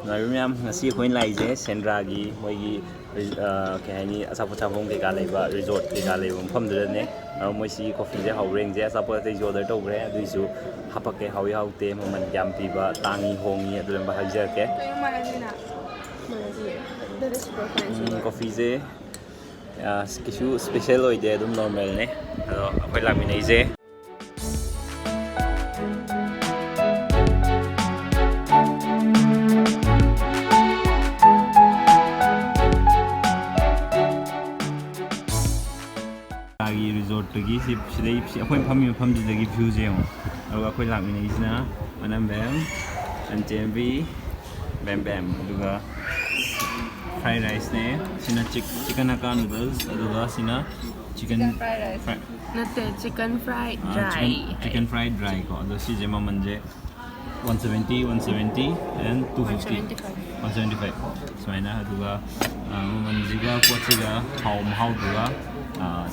ꯃꯌꯥꯝ ꯉꯁꯤ ꯑꯩꯈꯣꯏꯅ ꯂꯥꯛꯏꯁꯦ ꯁꯦꯟꯗ꯭ꯔꯥꯒꯤ ꯃꯣꯏꯒꯤ ꯀꯩ ꯍꯥꯏꯅꯤ ꯑꯆꯥꯄꯣꯠ ꯆꯥꯐꯝ ꯀꯩꯀꯥ ꯂꯩꯕ ꯔꯤꯖꯣꯔꯠ ꯀꯩꯀꯥ ꯂꯩꯕ ꯃꯐꯝꯗꯨꯗꯅꯦ ꯃꯣꯏꯁꯤ ꯀꯣꯐꯤꯁꯦ ꯍꯧꯔꯦꯡꯁꯦ ꯑꯆꯥꯄꯣꯠ ꯑꯇꯩꯁꯨ ꯑꯣꯔꯗꯔ ꯇꯧꯈ꯭ꯔꯦ ꯑꯗꯨꯏꯁꯨ ꯍꯥꯄꯛꯀꯦ ꯍꯥꯎꯏ ꯍꯥꯎꯇꯦ ꯃꯃꯜ ꯌꯥꯝ ꯄꯤꯕ ꯇꯥꯡꯉꯤ ꯍꯣꯡꯉꯤ ꯑꯗꯨꯅ ꯍꯥꯏꯖꯔꯛꯀꯦ ꯀꯣꯐꯤꯁꯦ ꯀꯩꯁꯨ ꯁ꯭ꯄꯦꯁꯦꯜ ꯑꯣꯏꯗꯦ ꯑꯗꯨꯝ ꯅꯣꯔꯃꯦꯜꯅꯦ ꯑꯗꯣ ꯑꯩꯈꯣꯏ ꯂꯥꯛꯃꯤꯟꯅꯩꯁꯦ ꯔꯤꯖꯣꯔꯠꯇꯒꯤ ꯁꯤꯗꯩ ꯑꯩꯈꯣꯏꯅ ꯐꯝꯃꯤꯕ ꯃꯐꯝꯁꯤꯗꯒꯤ ꯚ꯭ꯌꯨꯁꯦ ꯌꯦꯡꯉꯣ ꯑꯗꯨꯒ ꯑꯩꯈꯣꯏ ꯂꯥꯛꯃꯤꯟꯅꯩꯁꯤꯅ ꯃꯅꯝꯕꯦꯝ ꯑꯟꯇꯦꯝꯕꯤ ꯕꯦꯝ ꯕꯦꯝ ꯑꯗꯨꯒ ꯐ꯭ꯔꯥꯏ ꯔꯥꯏꯁꯅꯦ ꯁꯤꯅ ꯆꯤꯀꯟ ꯍꯛꯀꯥ ꯅꯨꯗꯜꯁ ꯑꯗꯨꯒ ꯁꯤꯅ ꯆꯤꯀꯟ ꯐ꯭ꯔꯥꯏ ꯔꯥꯏꯁ ꯅꯠꯇꯦ chicken fry dry chicken fry dry ꯀꯣ ꯑꯗꯣ ꯁꯤꯁꯦ ꯃꯃꯜꯁꯦ 170 and 250 175 ꯁꯨꯃꯥꯏꯅ ꯑꯗꯨꯒ ꯃꯃꯜꯁꯤꯒ ꯄꯣꯠꯁꯤꯒ ꯃꯍꯥꯎꯗꯨꯒ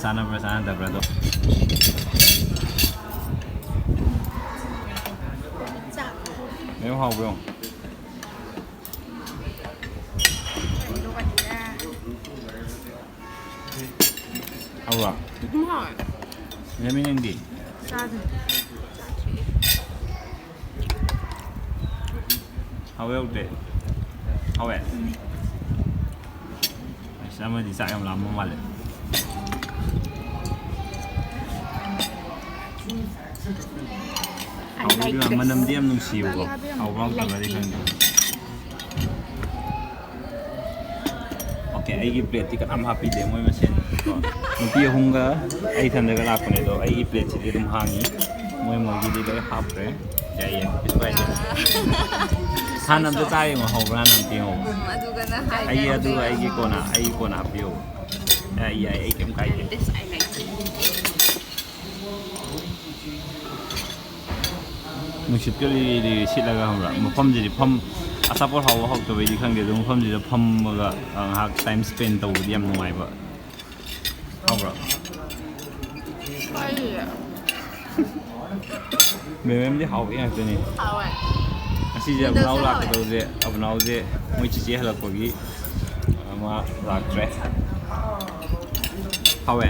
ꯆꯥꯟꯅꯕ꯭ꯔꯥ ꯆꯥꯟꯅꯗꯕ꯭ꯔꯥꯗꯣ ꯃꯌꯥꯝ ꯍꯥꯎꯕ꯭ꯔꯣ ꯍꯥꯎꯕ꯭ꯔꯣ ꯑꯗꯨꯝ ꯍꯥꯎꯋꯦ ꯃꯌꯥꯝ ꯅꯪꯗꯤ ꯆꯥꯗꯦ ꯍꯥꯎꯋꯦ ꯍꯥꯎꯇꯦ ꯍꯥꯎꯋꯦ ꯑꯁ ꯑꯃꯗꯤ ꯆꯥꯛ ꯌꯥꯝ ꯂꯥꯝꯕ ꯃꯥꯜꯂꯦ ꯃꯅꯝꯗꯤ ꯌꯥꯝ ꯅꯨꯡꯁꯤꯕꯀꯣ ꯍꯥꯎꯕ꯭ꯔꯥ ꯍꯥꯎꯇꯕ꯭ꯔꯥꯗꯤ ꯈꯪꯗꯦ ꯑꯣꯀꯦ ꯑꯩꯒꯤ ꯄ꯭ꯂꯦꯠꯇꯤ ꯀꯅꯥꯝ ꯍꯥꯞꯄꯤꯗꯦ ꯃꯣꯏ ꯃꯁꯦꯟ ꯀꯣ ꯅꯨꯄꯤ ꯑꯍꯨꯝꯒ ꯑꯩ ꯏꯊꯟꯗꯒ ꯂꯥꯛꯄꯅꯦ ꯑꯗꯣ ꯑꯩꯒꯤ ꯄ꯭ꯂꯦꯠꯁꯤꯗꯤ ꯑꯗꯨꯝ ꯍꯥꯡꯉꯤ ꯃꯣꯏꯒꯤꯗꯤ ꯂꯣꯏ ꯍꯥꯞꯈ꯭ꯔꯦ ꯌꯥꯏꯌꯦ ꯀꯩꯁꯨ ꯀꯥꯏꯗꯦ ꯍꯥꯟꯅ ꯑꯝꯇ ꯆꯥ ꯌꯦꯡꯉꯣ ꯍꯧꯕ꯭ꯔꯥꯅ ꯑꯝꯇ ꯌꯦꯡꯉꯣ ꯑꯩꯒꯤ ꯀꯣꯟꯅ ꯍꯥꯞꯄꯤꯌꯣ ꯌꯥꯏ ꯑꯩ ꯀꯩꯝ ꯀꯥꯏꯗꯦ ꯅꯨꯡꯁꯤꯠꯀ ꯂꯤꯔꯤ ꯁꯤꯠꯂꯒ ꯈꯪꯕ꯭ꯔꯥ ꯃꯐꯝꯁꯤꯗꯤ ꯑꯆꯥꯄꯣꯠ ꯍꯥꯎꯕ ꯍꯥꯎꯇꯕꯩꯗꯤ ꯈꯪꯗꯦ ꯑꯗꯨ ꯃꯐꯝꯁꯤꯗ ꯐꯝꯃꯒ ꯉꯥꯏꯍꯥꯛ ꯇꯥꯏꯝ ꯁ꯭ꯄꯦꯟ ꯇꯧꯕꯗꯤ ꯌꯥꯝ ꯅꯨꯡꯉꯥꯏꯕ ꯍꯥꯎꯕ꯭ꯔꯥ ꯃꯦꯝꯗꯤ ꯍꯥꯎꯕ ꯉꯥꯛꯇꯅꯤ ꯉꯁꯤꯁꯦ ꯑꯕꯨꯅꯥꯎ ꯂꯥꯛꯀꯗꯧꯁꯦ ꯑꯕꯨꯅꯥꯎꯁꯦ ꯃꯣꯏ ꯆꯤꯆꯦ ꯍꯜꯂꯛꯄꯒꯤ ꯃꯥ ꯂꯥꯛꯇ꯭ꯔꯦ ꯍꯥꯎꯋꯦ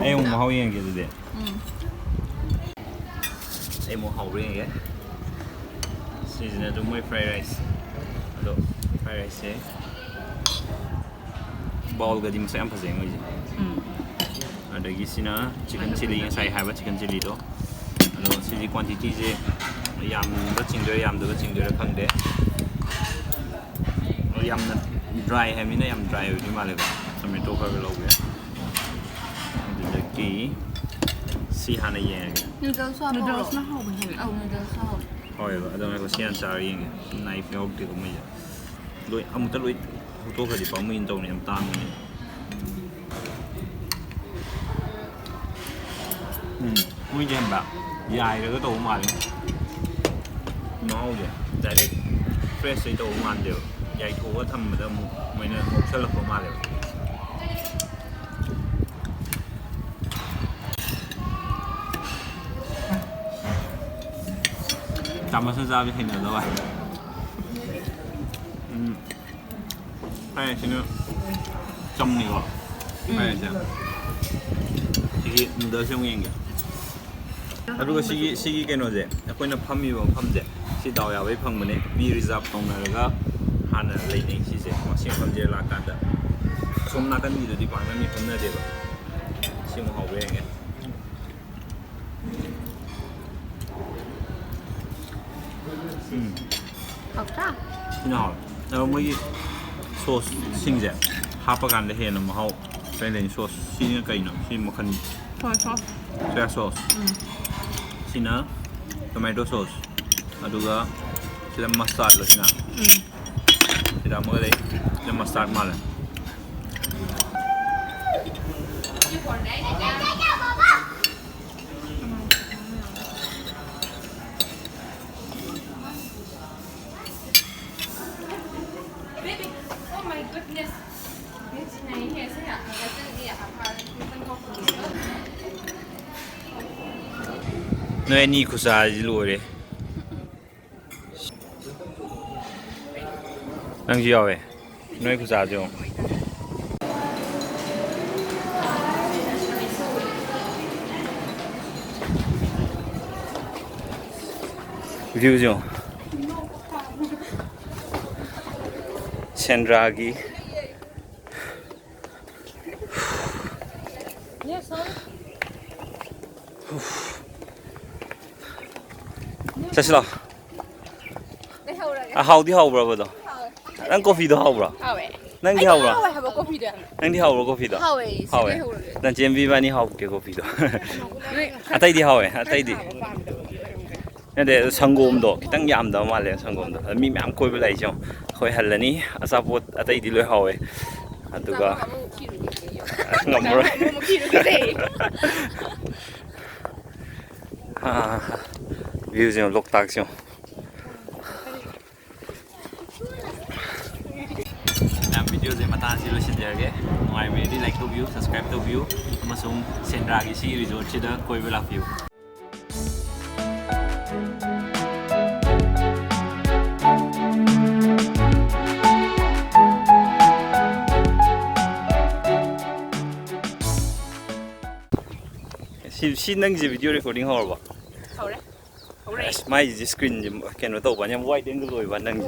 ꯑꯩ ꯑꯃꯨꯛ ꯃꯍꯥꯎ ꯌꯦꯡꯒꯦ ꯑꯗꯨꯗꯤ ꯑꯩ ꯑꯃꯨꯛ ꯍꯥꯎꯕ꯭ꯔꯥ ꯌꯦꯡꯒꯦ ꯁꯤꯁꯤꯅ ꯑꯗꯨꯝ ꯃꯣꯏ ꯐ꯭ꯔꯥꯏ ꯔꯥꯏꯁ ꯑꯗꯣ ꯐ꯭ꯔꯥꯏ ꯔꯥꯏꯁꯁꯦ ꯕꯥꯎꯜꯒꯗꯤ ꯃꯁꯛ ꯌꯥꯝ ꯐꯖꯩ ꯃꯣꯏꯁꯦ ꯑꯗꯒꯤ ꯁꯤꯅ ꯆꯤꯀꯟ ꯆꯤꯂꯤ ꯉꯁꯥꯏ ꯍꯥꯏꯕ ꯆꯤꯀꯟ ꯆꯤꯂꯤꯗꯣ ꯑꯗꯣ ꯁꯤꯒꯤ ꯀ꯭ꯋꯥꯟꯇꯤꯇꯤꯁꯦ ꯌꯥꯝꯕ ꯆꯤꯡꯗꯣꯏꯔꯥ ꯌꯥꯝꯗꯕ ꯆꯤꯡꯗꯣꯏꯔꯥ ꯈꯪꯗꯦ ꯌꯥꯝꯅ ꯗ꯭ꯔꯥꯏ ꯍꯥꯏꯕꯅꯤꯅ ꯌꯥꯝ ꯗ꯭ꯔꯥꯏ ꯑꯣꯏꯗꯣꯏ ꯃꯥꯜꯂꯦꯀꯣ ꯇꯣꯃꯦꯇꯣ ꯈꯔ ꯂꯧꯒꯦ ꯑꯗꯨꯗꯒꯤ ꯁꯤ ꯍꯥꯟꯅ ꯌꯦꯡꯉꯒꯦ ꯅꯨꯗꯜꯁꯅ ꯍꯥꯎꯕ ꯍꯦꯜꯂꯦ ꯅꯨꯗꯜꯁꯅ ꯍꯥꯎꯋꯦ ꯍꯥꯎꯋꯦꯕ ꯑꯗꯣ ꯉꯥꯏꯈꯣ ꯁꯤ ꯍꯥꯟꯅ ꯆꯥꯔ ꯌꯦꯡꯒꯦ ꯅꯥꯏꯐ ꯌꯥꯎꯗꯦꯀꯣ ꯃꯣꯏꯁꯦ ꯑꯃꯨꯛꯇ ꯂꯣꯏ ꯍꯨꯠꯇꯣꯛꯈ꯭ꯔꯗꯤ ꯄꯥꯝꯃꯨꯏꯅ ꯇꯧꯅꯤ ꯌꯥꯝ ꯇꯥꯡꯕꯅꯤ ꯃꯣꯏꯁꯦ ꯍꯟꯕ ꯌꯥꯏꯔꯒ ꯇꯧꯕ ꯃꯥꯜꯂꯦ ꯃꯍꯥꯎꯁꯦ ꯗꯥꯏꯔꯦꯛ ꯐ꯭ꯔꯦꯁꯇꯩ ꯇꯧꯕ ꯃꯥꯟꯗꯦꯕ ꯌꯥꯏꯊꯣꯛꯑꯒ ꯊꯝꯕꯗ ꯑꯃꯨꯛ ꯃꯣꯏꯅ ꯉꯧꯁꯜꯂꯛꯄ ꯃꯥꯜꯂꯦꯕ ꯆꯥꯃꯁꯅ ꯆꯥꯕꯁꯦ ꯍꯩꯅꯗꯕ ꯐ꯭ꯔꯥꯏ ꯔꯥꯏꯁꯁꯤꯅ ꯆꯝꯅꯤꯀꯣ ꯐ꯭ꯔꯥꯏ ꯔꯥꯏꯁꯁꯦ ꯁꯤꯒꯤ ꯅꯨꯗꯜꯁꯦ ꯑꯃꯨꯛ ꯌꯦꯡꯒꯦ ꯑꯗꯨꯒ ꯁꯤꯒꯤ ꯀꯩꯅꯣꯁꯦ ꯑꯩꯈꯣꯏꯅ ꯐꯝꯃꯤꯕ ꯃꯐꯝꯁꯦ ꯁꯤ ꯗꯥꯎ ꯌꯥꯕꯩ ꯐꯪꯕꯅꯦ ꯃꯤ ꯔꯤꯖꯥർവ് ꯇꯧꯅꯔꯒ ꯍꯥꯟꯅ ꯂꯩꯅꯩ ꯁꯤꯁꯦ ꯁꯤ ꯃꯐꯝꯁꯦ ꯂꯥꯛꯀꯥꯟꯗ ꯑꯁꯣꯝ ꯅꯥꯀꯟꯒꯤꯗꯨꯗꯤ ꯄꯥꯛꯅ ꯃꯤ ꯐꯝꯅꯗꯦꯕ ꯁꯤ ꯑꯃꯨꯛ ꯍꯥꯎꯕ꯭ꯔꯥ ꯌꯦꯡꯒꯦ ꯁꯤꯅ ꯍꯥꯎꯋꯦ ꯑꯗꯣ ꯃꯣꯏꯒꯤ ꯁꯣꯁꯁꯤꯡꯁꯦ ꯍꯥꯞꯄꯀꯥꯟꯗ ꯍꯦꯟꯅ ꯃꯍꯥꯎ ꯀꯩ ꯂꯩ ꯁꯣꯁ ꯁꯤꯅ ꯀꯩꯅꯣ ꯁꯤ ꯃꯈꯜ ꯁꯣꯌꯥ ꯁꯣꯁ ꯁꯤꯅ ꯇꯣꯃꯦꯇꯣ ꯁꯣꯁ ꯑꯗꯨꯒ ꯁꯤꯗ mustard sida amagă lei de mustard male. Noi ni kusa ji lore. Nang ji yawe. Noi kusa jo. View jo. Sendragi. Sasila. How di how bro do? Nang coffee do how bro? Nang di how bro? Nang di how bro coffee do? How eh? Nang JMB ba ni how ke coffee do? Atai di how eh? Atai di. Nade sangom do kitang yam da ma le sangom do. Mi myam koi ba lai jong. Khoi halani asapot atai di loi how eh. Aduga ngamro. View jong loktak jong. Video से मता से lotion जरगे नोय मेरी like तो view subscribe तो view अमसुम सेंड्रागी सी resort से the कोई बेला view सी नंग जी video recording हो रे माय जी स्क्रीन केनो तो बा यम वाइड एंगल होय बा नंग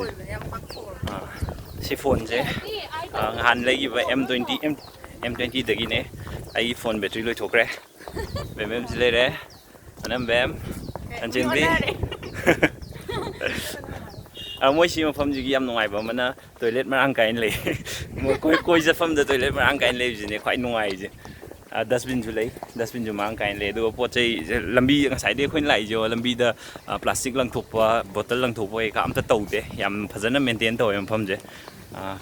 जी फोन से हान लगी M20 दगी ने आई फोन बैटरी लोई ठोकरे बेम जिले रे अनम बेम अंजिन भी मोई सी मफम जी याम नुंगाई बा मना टॉयलेट मरांग काइन ले कोई जफम द टॉयलेट मरांग काइन ले जिने ख्वाई नुंगाई जे डस्टबिन जो ले डस्टबिन जो मांग काइन ले दो पोचे लंबी ngasai de khoin lai jo lambi da plastic lang thokpa bottle lang thokpa e ka amta taude yam phajana maintain taw yam pham je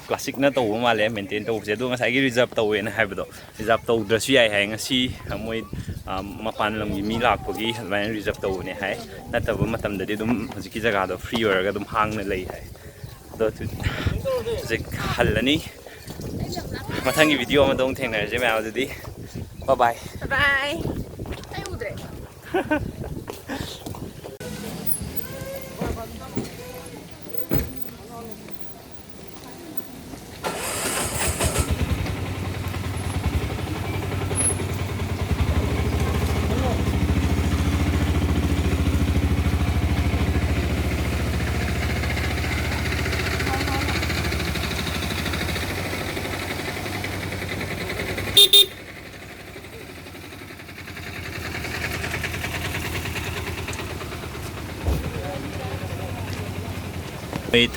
classic na taw ma le maintain taw je do ngasai gi reserve taw en hai bado reserve taw drasu yai hai ngasi moi mapan lam mi lak pagi ban reserve taw ne hai na taw matam da dum hojiki jaga do free or ga dum hang na lei hai do tu je halani mathangi video ma dong thengna je ma di bye bye Bye.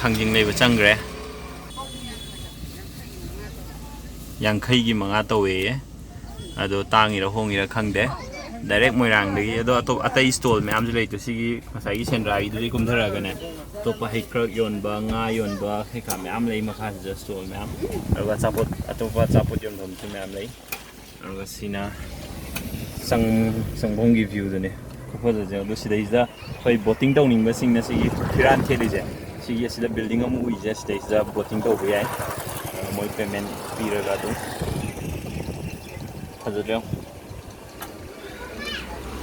thang lei ba changre yang khai gi manga towe ado tangi ra hongi ra khangde direct moirang dagi ado atop atai stall me am jlei to sigi masai gi sendra gi dui kum thara ga ne to pa hei krok yon ba nga yon ba khai ka me am lei ma kha just stall me am ado chapot atopa chapot yon thom chu me am lei ado sina sang gi view de ne ko pho de lo sidai da hoi boating dau ning ba sing na sigi phiran theli je sigi sida building am ui je stage da boating dau ba yai moi payment pira ga do fazalyo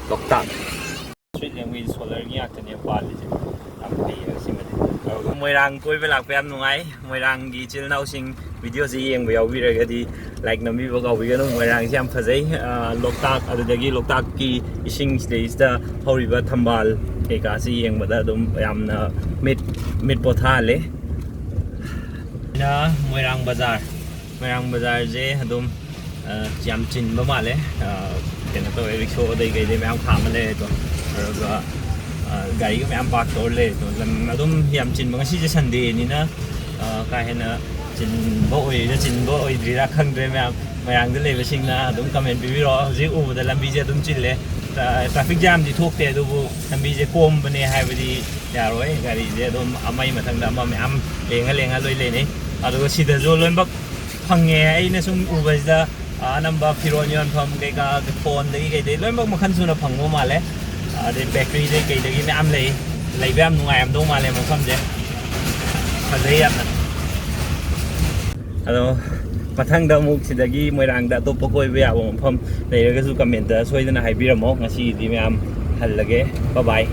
loktak street language solar gi akne pali je am pai simade moirang koi be lak pam nungai moirang gi chil nau sing video ji yeng ba yaw bi ra ga di like nami ba ga wi ga no moirang siam phajai loktak adagi loktak ki ising stage da horiba thambal ke ka si yeng ba da dum yamna mid potha le na moirang bazar je adum jam chin ba ma le kena to rickshaw dai gai de mam kham le to ga gari ga mam park to le to lam adum yam chin ba si je sunday ni na ka hena chin bo oi dri ra khang de mayang de le ba sing na adum comment bi ro ji u da lambi je adum chin le traffic jam di thok te du lambi je kom ba ne hai ba di ya roi gari je adum amai mathang da ma mam lenga loi le ni adu si da zo loin bak phange ai na sum u ba da anamba firon yon pham kai ka phone dai kai dai loi bak makhan su na phang mo ma le de bakery dai kai dai me am lei bam nungai am do ma le ma pham je phazai ya ado mathang da muk sidagi moirang da to pokoi be ya pham dai ga su comment da soi da na hai bi ramo ngasi di me am ꯍꯜꯂꯒꯦ by by